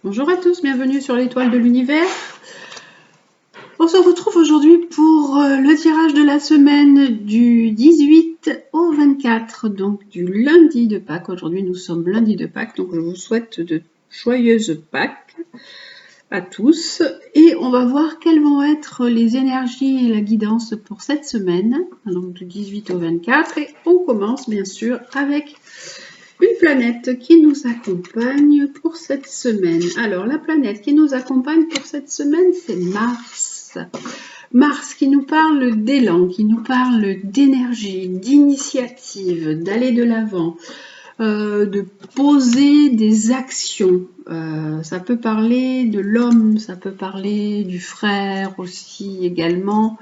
Bonjour à tous, bienvenue sur l'étoile de l'univers. On se retrouve aujourd'hui pour le tirage de la semaine du 18 au 24, donc du lundi de Pâques. Aujourd'hui nous sommes lundi de Pâques, donc je vous souhaite de joyeuses Pâques à tous. Et on va voir quelles vont être les énergies et la guidance pour cette semaine, donc du 18 au 24. Et on commence bien sûr avec une planète qui nous accompagne pour cette semaine. Alors, la planète qui nous accompagne pour cette semaine, c'est Mars. Mars qui nous parle d'élan, qui nous parle d'énergie, d'initiative, d'aller de l'avant, de poser des actions. Ça peut parler de l'homme, ça peut parler du frère aussi également.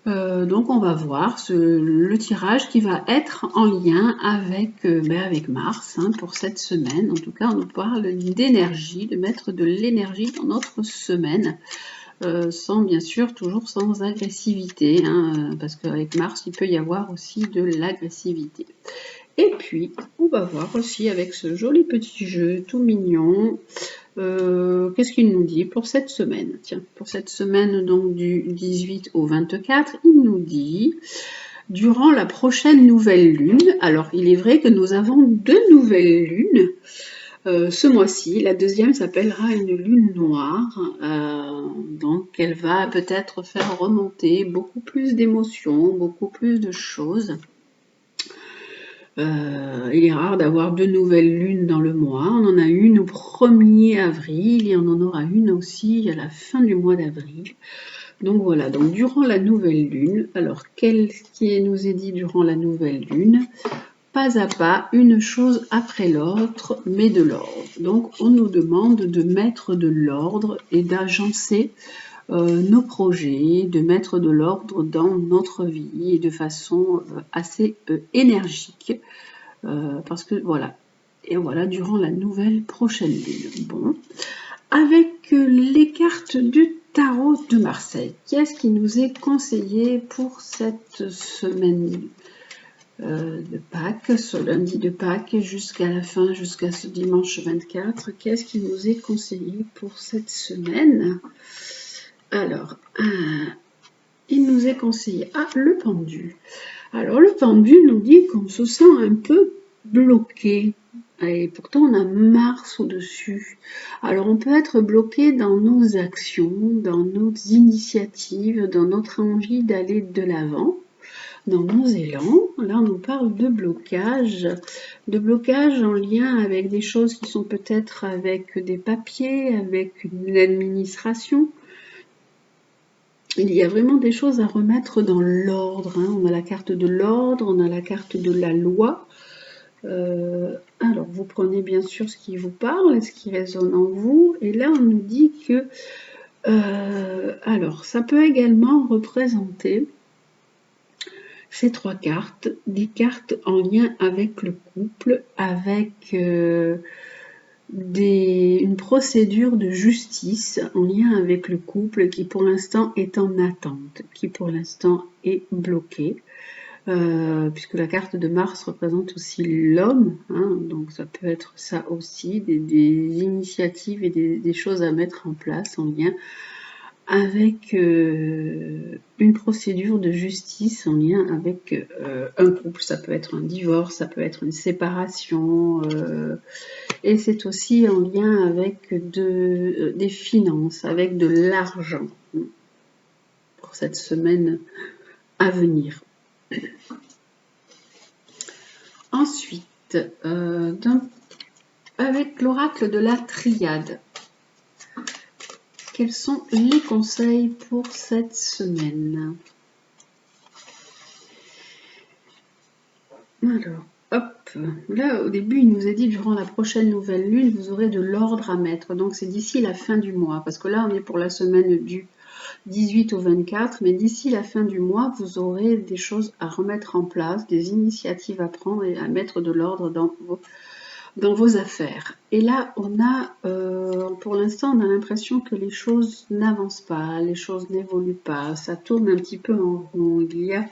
Donc on va voir le tirage qui va être en lien avec Mars pour cette semaine. En tout cas, on nous parle d'énergie, de mettre de l'énergie dans notre semaine, sans bien sûr, toujours sans agressivité, parce qu'avec Mars, il peut y avoir aussi de l'agressivité. Et puis, on va voir aussi avec ce joli petit jeu tout mignon, qu'est-ce qu'il nous dit pour cette semaine? Tiens, pour cette semaine donc du 18 au 24, il nous dit durant la prochaine nouvelle lune. Alors, il est vrai que nous avons 2 nouvelles lunes ce mois-ci. La deuxième s'appellera une lune noire. Donc, elle va peut-être faire remonter beaucoup plus d'émotions, beaucoup plus de choses. Il est rare d'avoir 2 nouvelles lunes dans le mois. On en a une au 1er avril et on en aura une aussi à la fin du mois d'avril. Donc voilà, donc durant la nouvelle lune, alors qu'est-ce qui nous est dit durant la nouvelle lune? Pas à pas, une chose après l'autre, mais de l'ordre. Donc on nous demande de mettre de l'ordre et d'agencer nos projets, de mettre de l'ordre dans notre vie et de façon assez énergique. Parce que voilà, et voilà, durant la nouvelle prochaine lune. Bon, avec les cartes du tarot de Marseille, qu'est-ce qui nous est conseillé pour cette semaine de Pâques, ce lundi de Pâques jusqu'à la fin, jusqu'à ce dimanche 24? Qu'est-ce qui nous est conseillé pour cette semaine? Alors, il nous est conseillé le pendu. Alors, le pendu nous dit qu'on se sent un peu bloqué. Et pourtant, on a Mars au-dessus. Alors, on peut être bloqué dans nos actions, dans nos initiatives, dans notre envie d'aller de l'avant, dans nos élans. Là, on nous parle de blocage en lien avec des choses qui sont peut-être avec des papiers, avec une administration. Il y a vraiment des choses à remettre dans l'ordre. On a la carte de l'ordre, on a la carte de la loi. Alors, vous prenez bien sûr ce qui vous parle, ce qui résonne en vous. Et là, on nous dit que... alors, ça peut également représenter ces 3 cartes, des cartes en lien avec le couple, avec... une procédure de justice en lien avec le couple qui pour l'instant est en attente, qui pour l'instant est bloqué, puisque la carte de Mars représente aussi l'homme, donc ça peut être ça aussi, des initiatives et des choses à mettre en place en lien avec une procédure de justice en lien avec un couple. Ça peut être un divorce, ça peut être une séparation, et c'est aussi en lien avec des finances, avec de l'argent pour cette semaine à venir. Ensuite, avec l'oracle de la triade, quels sont les conseils pour cette semaine? Alors, hop, là au début il nous a dit durant la prochaine nouvelle lune vous aurez de l'ordre à mettre, donc c'est d'ici la fin du mois, parce que là on est pour la semaine du 18 au 24, mais d'ici la fin du mois vous aurez des choses à remettre en place, des initiatives à prendre et à mettre de l'ordre dans vos affaires. Et là on a, pour l'instant on a l'impression que les choses n'avancent pas, les choses n'évoluent pas, ça tourne un petit peu en rond, il y a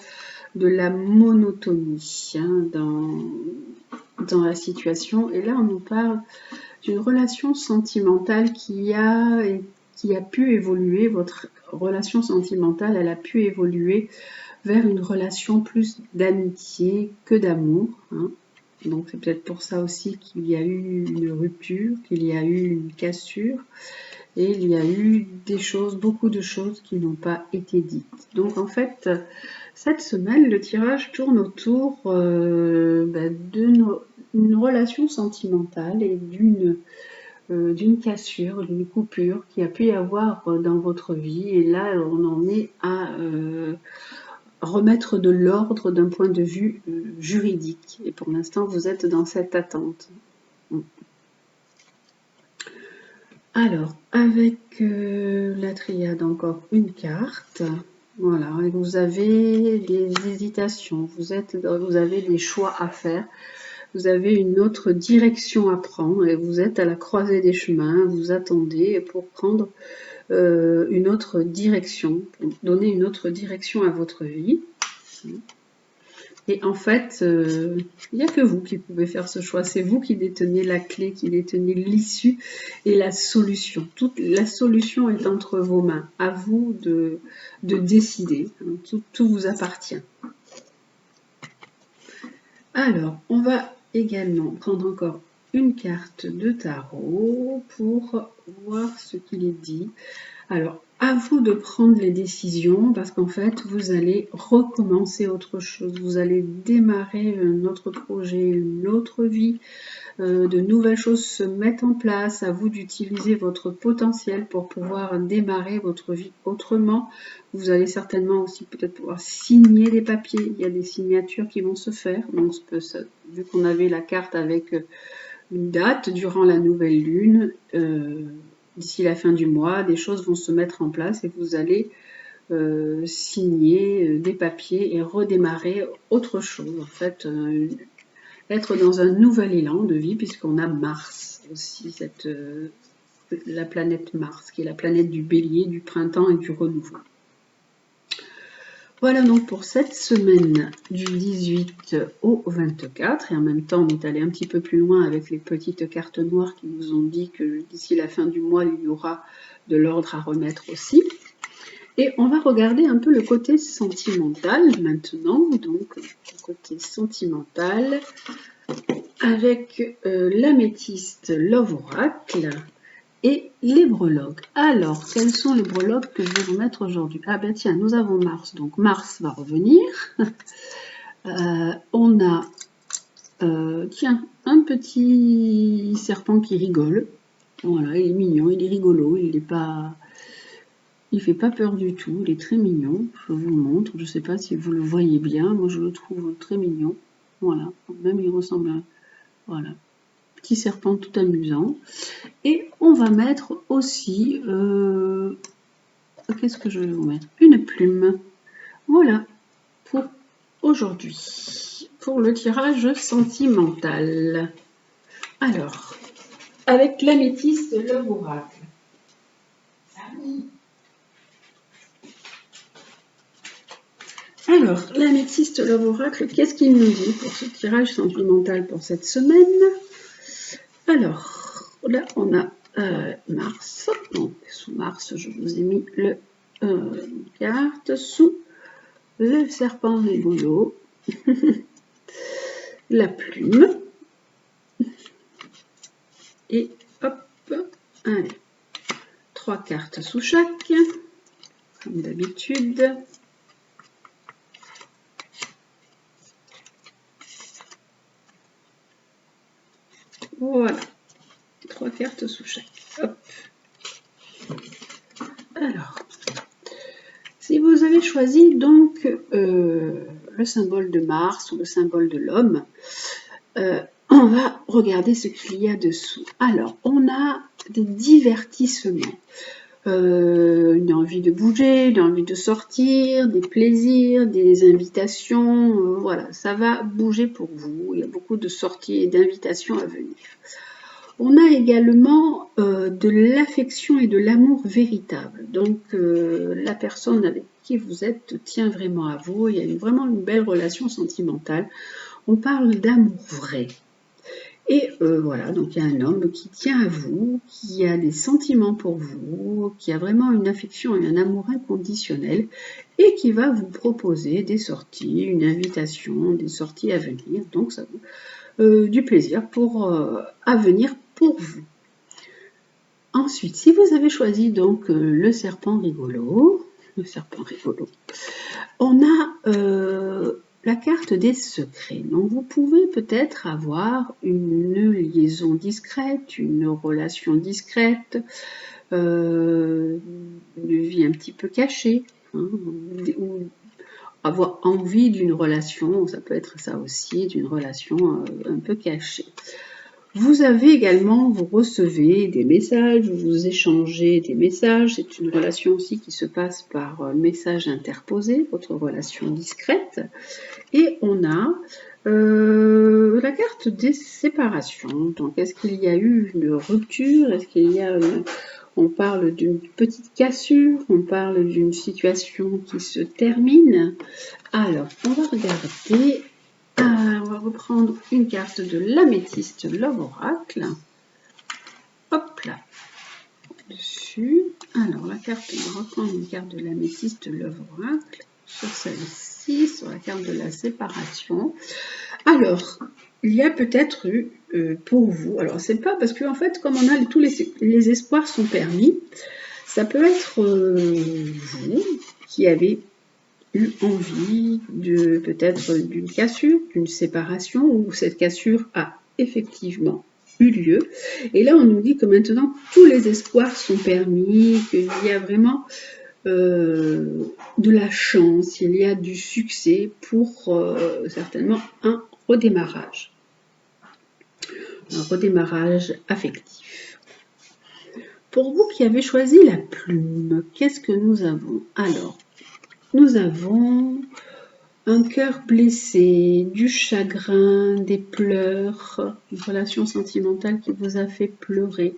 de la monotonie dans la situation. Et là, on nous parle d'une relation sentimentale qui a pu évoluer. Votre relation sentimentale, elle a pu évoluer vers une relation plus d'amitié que d'amour, hein. Donc c'est peut-être pour ça aussi qu'il y a eu une rupture, qu'il y a eu une cassure, et il y a eu des choses, beaucoup de choses qui n'ont pas été dites. Donc en fait, cette semaine, le tirage tourne autour d'une relation sentimentale et d'une cassure, d'une coupure qui a pu y avoir dans votre vie. Et là, on en est à remettre de l'ordre d'un point de vue juridique. Et pour l'instant, vous êtes dans cette attente. Alors, avec la triade, encore une carte. Voilà, et vous avez des hésitations, vous avez des choix à faire, vous avez une autre direction à prendre et vous êtes à la croisée des chemins, vous attendez pour prendre une autre direction, pour donner une autre direction à votre vie. Et en fait, il n'y a que vous qui pouvez faire ce choix. C'est vous qui détenez la clé, qui détenez l'issue et la solution. La solution est entre vos mains. À vous de décider. Tout vous appartient. Alors, on va également prendre encore une carte de tarot pour voir ce qu'il est dit. Alors, à vous de prendre les décisions parce qu'en fait, vous allez recommencer autre chose. Vous allez démarrer un autre projet, une autre vie. De nouvelles choses se mettent en place. À vous d'utiliser votre potentiel pour pouvoir démarrer votre vie autrement. Vous allez certainement aussi peut-être pouvoir signer des papiers. Il y a des signatures qui vont se faire. Donc, vu qu'on avait la carte avec une date durant la nouvelle lune, d'ici la fin du mois, des choses vont se mettre en place et vous allez signer des papiers et redémarrer autre chose. En fait, être dans un nouvel élan de vie puisqu'on a Mars aussi, la planète Mars, qui est la planète du bélier, du printemps et du renouveau. Voilà donc pour cette semaine du 18 au 24 et en même temps on est allé un petit peu plus loin avec les petites cartes noires qui nous ont dit que d'ici la fin du mois il y aura de l'ordre à remettre aussi. Et on va regarder un peu le côté sentimental maintenant, donc le côté sentimental avec l'améthyste Love Oracle et les breloques. Alors, quels sont les breloques que je vais vous mettre aujourd'hui? Ah ben tiens, nous avons Mars, donc Mars va revenir. On a, tiens, un petit serpent qui rigole. Voilà, il est mignon, il est rigolo, il fait pas peur du tout, il est très mignon. Je vous le montre, je ne sais pas si vous le voyez bien, moi je le trouve très mignon. Voilà, même il ressemble à... Voilà. Petit serpent tout amusant. Et on va mettre aussi, qu'est-ce que je vais vous mettre? Une plume. Voilà, pour aujourd'hui, pour le tirage sentimental. Alors, avec l'améthyste Love Oracle. Alors, l'améthyste Love Oracle, qu'est-ce qu'il nous dit pour ce tirage sentimental pour cette semaine? Alors, là, on a Mars. Donc, sous Mars, je vous ai mis une carte. Sous le serpent rigolo, la plume. Et hop, allez, 3 cartes sous chaque, comme d'habitude. Voilà, 3 cartes sous chaque. Hop. Alors, si vous avez choisi donc le symbole de Mars ou le symbole de l'homme, on va regarder ce qu'il y a dessous. Alors, on a des divertissements. Une envie de bouger, une envie de sortir, des plaisirs, des invitations, voilà, ça va bouger pour vous. Il y a beaucoup de sorties et d'invitations à venir. On a également de l'affection et de l'amour véritable. Donc, la personne avec qui vous êtes tient vraiment à vous. Il y a vraiment une belle relation sentimentale. On parle d'amour vrai. Et voilà, donc il y a un homme qui tient à vous, qui a des sentiments pour vous, qui a vraiment une affection et un amour inconditionnel, et qui va vous proposer des sorties, une invitation, des sorties à venir. Donc ça du plaisir à venir pour vous. Ensuite, si vous avez choisi donc le serpent rigolo, on a la carte des secrets. Donc vous pouvez peut-être avoir une liaison discrète, une relation discrète, une vie un petit peu cachée, hein, ou avoir envie d'une relation, ça peut être ça aussi, d'une relation un peu cachée. Vous avez également, vous recevez des messages, vous échangez des messages, c'est une relation aussi qui se passe par message interposé, votre relation discrète. Et on a la carte des séparations. Donc est-ce qu'il y a eu une rupture? Est-ce qu'il y a on parle d'une petite cassure? On parle d'une situation qui se termine? Alors, on va regarder. On va reprendre une carte de l'améthyste Love Oracle. Hop là, dessus. Alors, la carte, on va reprendre une carte de l'améthyste Love Oracle sur celle-ci, sur la carte de la séparation. Alors, il y a peut-être eu pour vous, alors c'est pas parce qu'en fait, comme on a tous les espoirs sont permis, ça peut être vous qui avez eu envie de peut-être d'une cassure, d'une séparation, où cette cassure a effectivement eu lieu. Et là, on nous dit que maintenant, tous les espoirs sont permis, qu'il y a vraiment de la chance, il y a du succès pour certainement un redémarrage affectif. Pour vous qui avez choisi la plume, qu'est-ce que nous avons? Alors, nous avons un cœur blessé, du chagrin, des pleurs, une relation sentimentale qui vous a fait pleurer.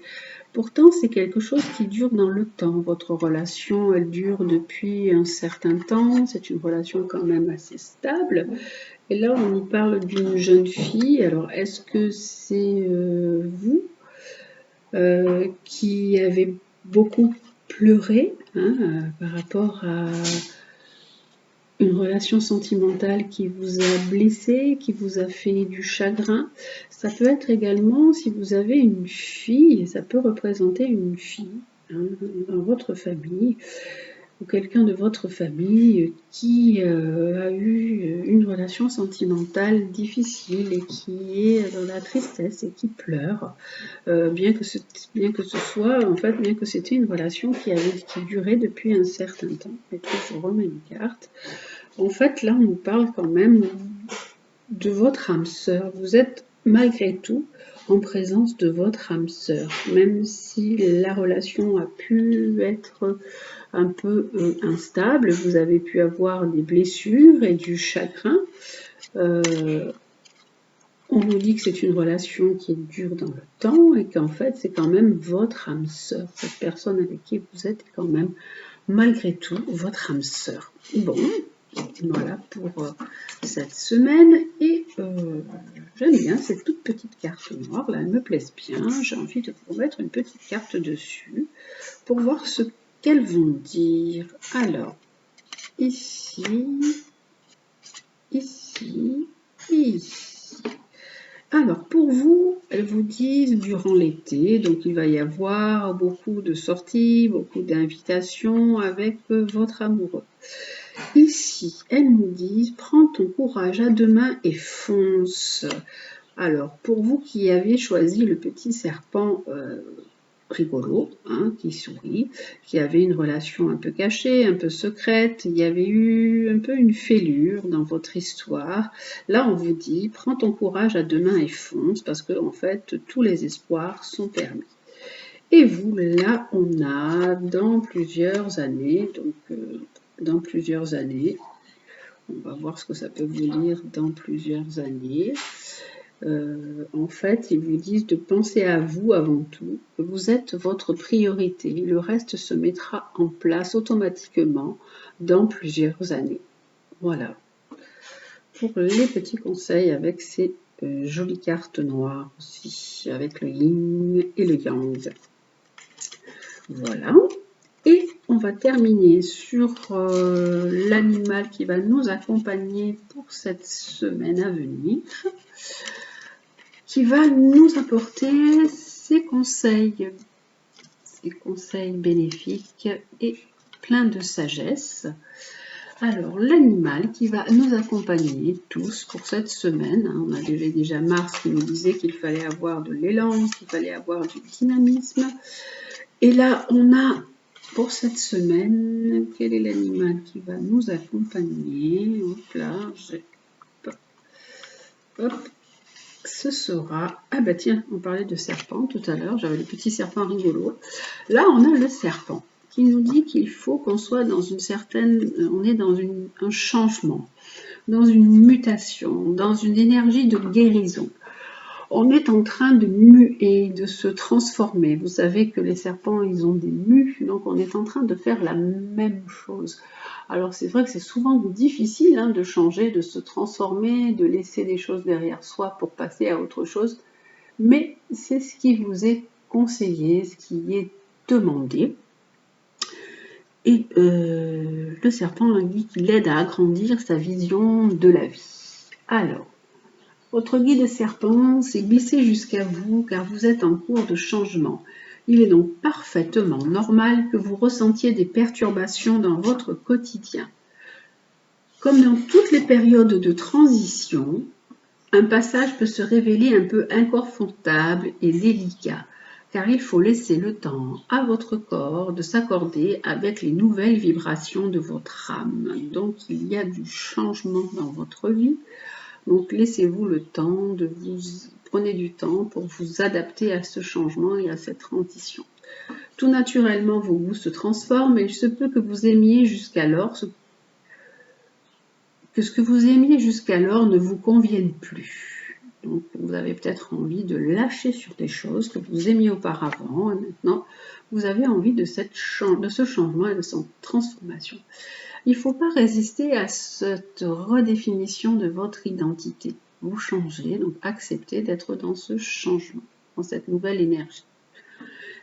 Pourtant, c'est quelque chose qui dure dans le temps. Votre relation, elle dure depuis un certain temps. C'est une relation quand même assez stable. Et là, on nous parle d'une jeune fille. Alors, est-ce que c'est vous qui avez beaucoup pleuré par rapport à une relation sentimentale qui vous a blessé, qui vous a fait du chagrin? Ça peut être également, si vous avez une fille, ça peut représenter une fille dans votre famille, ou quelqu'un de votre famille qui a eu une relation sentimentale difficile et qui est dans la tristesse et qui pleure, bien que ce soit, en fait, bien que c'était une relation qui durait depuis un certain temps. Et puis je remets une carte. En fait, là, on nous parle quand même de votre âme sœur. Vous êtes malgré tout en présence de votre âme sœur, même si la relation a pu être un peu instable, vous avez pu avoir des blessures et du chagrin. On nous dit que c'est une relation qui dure dans le temps et qu'en fait, c'est quand même votre âme sœur. Cette personne avec qui vous êtes est quand même, malgré tout, votre âme sœur. Bon, voilà pour cette semaine. Et j'aime bien cette toute petite carte noire, là, elles me plaisent bien. J'ai envie de vous mettre une petite carte dessus pour voir ce qu'elles vont dire. Alors, ici, ici et ici. Alors, pour vous, elles vous disent durant l'été, donc il va y avoir beaucoup de sorties, beaucoup d'invitations avec votre amoureux. Ici, elles nous disent, prends ton courage à deux mains et fonce. Alors, pour vous qui avez choisi le petit serpent rigolo, qui sourit, qui avait une relation un peu cachée, un peu secrète, il y avait eu un peu une fêlure dans votre histoire. Là, on vous dit, prends ton courage à deux mains et fonce, parce que en fait, tous les espoirs sont permis. Et vous, là, on a dans plusieurs années, donc dans plusieurs années, on va voir ce que ça peut vous dire dans plusieurs années. En fait, ils vous disent de penser à vous avant tout, que vous êtes votre priorité. Le reste se mettra en place automatiquement dans plusieurs années. Voilà pour les petits conseils avec ces jolie carte noire aussi, avec le yin et le yang. Voilà. Et on va terminer sur l'animal qui va nous accompagner pour cette semaine à venir, qui va nous apporter ses conseils bénéfiques et plein de sagesse. Alors, l'animal qui va nous accompagner tous pour cette semaine, on avait déjà Mars qui nous disait qu'il fallait avoir de l'élan, qu'il fallait avoir du dynamisme. Et là, on a pour cette semaine, quel est l'animal qui va nous accompagner? Hop là, hop, ce sera... Ah bah tiens, on parlait de serpent tout à l'heure, j'avais le petit serpent rigolo. Là, on a le serpent qui nous dit qu'il faut qu'on soit dans une certaine... On est dans un changement, dans une mutation, dans une énergie de guérison. On est en train de muer, de se transformer. Vous savez que les serpents, ils ont des mues, donc on est en train de faire la même chose. Alors c'est vrai que c'est souvent difficile de changer, de se transformer, de laisser des choses derrière soi pour passer à autre chose, mais c'est ce qui vous est conseillé, ce qui est demandé. Et le serpent dit qu'il aide à agrandir sa vision de la vie. Alors, votre guide serpent s'est glissé jusqu'à vous car vous êtes en cours de changement. Il est donc parfaitement normal que vous ressentiez des perturbations dans votre quotidien. Comme dans toutes les périodes de transition, un passage peut se révéler un peu inconfortable et délicat, car il faut laisser le temps à votre corps de s'accorder avec les nouvelles vibrations de votre âme. Donc il y a du changement dans votre vie. Donc laissez-vous le temps de prenez du temps pour vous adapter à ce changement et à cette transition. Tout naturellement, vos goûts se transforment et il se peut que vous aimiez jusqu'alors ce que vous aimiez jusqu'alors ne vous convienne plus. Donc vous avez peut-être envie de lâcher sur des choses que vous aimiez auparavant et maintenant vous avez envie de ce changement et de cette transformation. Il ne faut pas résister à cette redéfinition de votre identité. Vous changez, donc acceptez d'être dans ce changement, dans cette nouvelle énergie.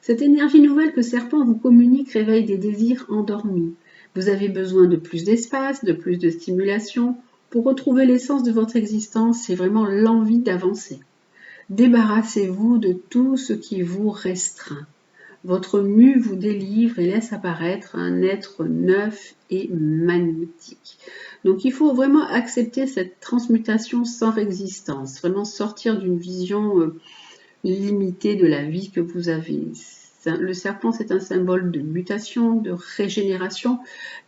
Cette énergie nouvelle que Serpent vous communique réveille des désirs endormis. Vous avez besoin de plus d'espace, de plus de stimulation. Pour retrouver l'essence de votre existence, c'est vraiment l'envie d'avancer. Débarrassez-vous de tout ce qui vous restreint. Votre mue vous délivre et laisse apparaître un être neuf et magnétique. Donc il faut vraiment accepter cette transmutation sans résistance, vraiment sortir d'une vision limitée de la vie que vous avez. Le serpent, c'est un symbole de mutation, de régénération,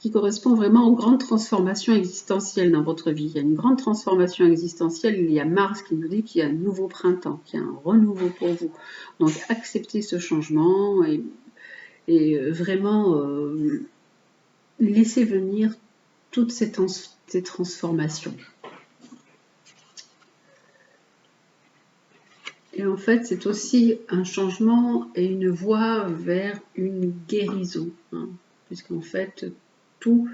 qui correspond vraiment aux grandes transformations existentielles dans votre vie. Il y a une grande transformation existentielle, il y a Mars qui nous dit qu'il y a un nouveau printemps, qu'il y a un renouveau pour vous. Donc acceptez ce changement et vraiment laissez venir toutes ces transformations. Et en fait, c'est aussi un changement et une voie vers une guérison, puisqu'en fait, toute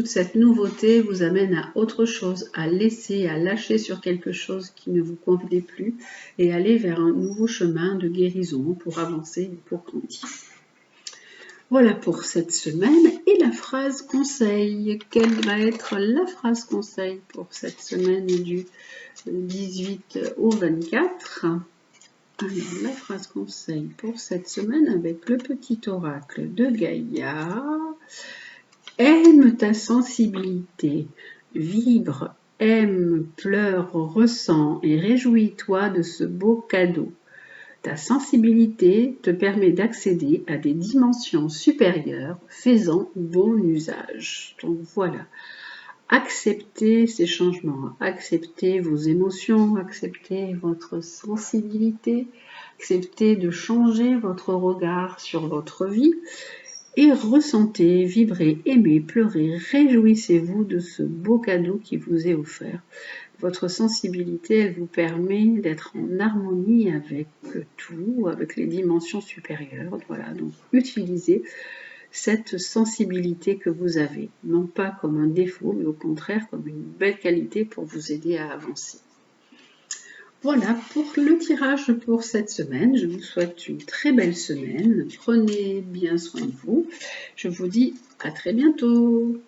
cette nouveauté vous amène à autre chose, à laisser, à lâcher sur quelque chose qui ne vous convenait plus et aller vers un nouveau chemin de guérison pour avancer et pour grandir. Voilà pour cette semaine et la phrase conseil. Quelle va être la phrase conseil pour cette semaine du 18 au 24 ? Alors, la phrase conseil pour cette semaine avec le petit oracle de Gaïa. Aime ta sensibilité, vibre, aime, pleure, ressens et réjouis-toi de ce beau cadeau. Ta sensibilité te permet d'accéder à des dimensions supérieures, faisant bon usage. Donc voilà. Acceptez ces changements, acceptez vos émotions, acceptez votre sensibilité, acceptez de changer votre regard sur votre vie et ressentez, vibrez, aimez, pleurez, réjouissez-vous de ce beau cadeau qui vous est offert. Votre sensibilité, elle vous permet d'être en harmonie avec tout, avec les dimensions supérieures. Voilà, donc utilisez cette sensibilité que vous avez, non pas comme un défaut, mais au contraire comme une belle qualité pour vous aider à avancer. Voilà pour le tirage pour cette semaine. Je vous souhaite une très belle semaine. Prenez bien soin de vous. Je vous dis à très bientôt.